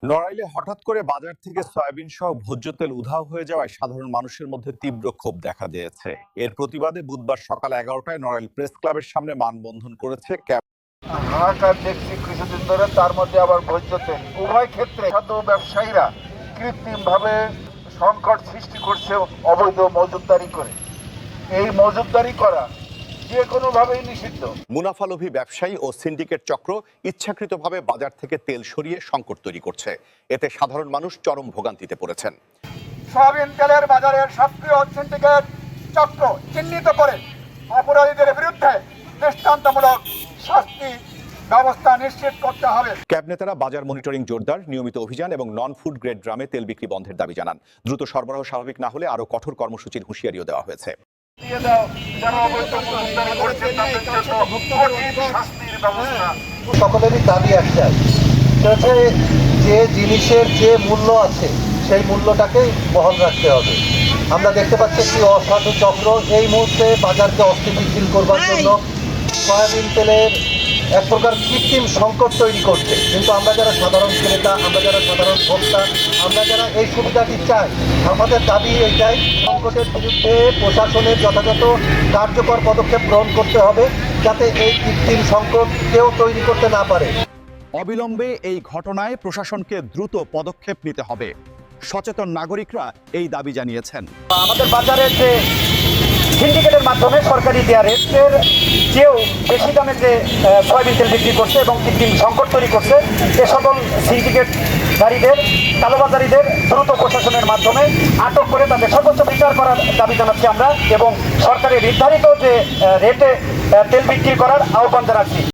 নড়াইলে হঠাৎ করে বাজার থেকে সয়াবিন সহ ভোজ্য তেল উধাও হয়ে যাওয়ায় সাধারণ মানুষের মধ্যে তীব্র ক্ষোভ দেখা দিয়েছে। এর প্রতিবাদে বুধবার সকাল 11টায় নড়াইল প্রেস ক্লাবের সামনে মানববন্ধন করেছে ক্যাব। হাহাকার দেখছি কিছুদিন ধরে, তার মধ্যে আবার ভোজ্য তেল। উভয় ক্ষেত্রে খাদ্য ব্যবসায়ীরা কৃত্রিমভাবে সংকট সৃষ্টি করছে অবৈধ মজুতদারি করে। এই মজুতদারি করা যে কোনোভাবেই নিষিদ্ধ। মুনাফালোভী ব্যবসায়ী ও সিন্ডিকেট চক্র ইচ্ছাকৃতভাবে বাজার থেকে তেল সরিয়ে সংকট তৈরি করছে। এতে সাধারণ মানুষ চরম ভোগান্তিতে পড়েছেন। সয়াবিন তেলের বাজারের সক্রিয় সিন্ডিকেট চক্র চিহ্নিত করে অপরাধীদের বিরুদ্ধে দৃষ্টান্তমূলক শাস্তি ব্যবস্থা নিশ্চিত করতে হবে। ক্যাব নেতারা বাজার মনিটরিং জোরদার, নিয়মিত অভিযান এবং নন ফুড গ্রেড ড্রামে তেল বিক্রি বন্ধের দাবি জানান। দ্রুত সরবরাহ স্বাভাবিক না হলে আরও কঠোর কর্মসূচির হুঁশিয়ারিও দেওয়া হয়েছে। সকলেরই দাবি একটাই, যে জিনিসের যে মূল্য আছে সেই মূল্যটাকেই বহাল রাখতে হবে। আমরা দেখতে পাচ্ছি একটি অসাধু চক্র এই মুহূর্তে বাজারকে অস্থিতিশীল করবার জন্য সয়াবিন তেলের এক প্রকার কৃত্রিম সংকট তৈরি করছে। কিন্তু আমরা যারা সাধারণ ক্রেতা, আমরা যারা সাধারণ ভোক্তা, আমরা যারা এই সুবিধাটি চাই, আমাদের দাবি এইটাই, সংকটের বিরুদ্ধে প্রশাসনের যথাযথ কার্যকর পদক্ষেপ গ্রহণ করতে হবে, যাতে এই কৃত্রিম সংকট কেউ তৈরি করতে না পারে। অবিলম্বে এই ঘটনায় প্রশাসনকে দ্রুত পদক্ষেপ নিতে হবে। সচেতন নাগরিকরা এই দাবি জানিয়েছেন। আমাদের বাজারের যে সিন্ডিকেটের মাধ্যমে সরকারি দেয়া রেটের চেয়েও বেশি দামে যে সয়াবিন তেল বিক্রি করছে এবং কৃত্রিম সংকট তৈরি করছে, এ সকল সিন্ডিকেটকারীদের, কালোবাজারিদের দ্রুত প্রশাসনের মাধ্যমে আটক করে তাদের সর্বোচ্চ বিচার করার দাবি জানাচ্ছি আমরা এবং সরকারের নির্ধারিত যে রেটে তেল বিক্রি করার আহ্বান জানাচ্ছি।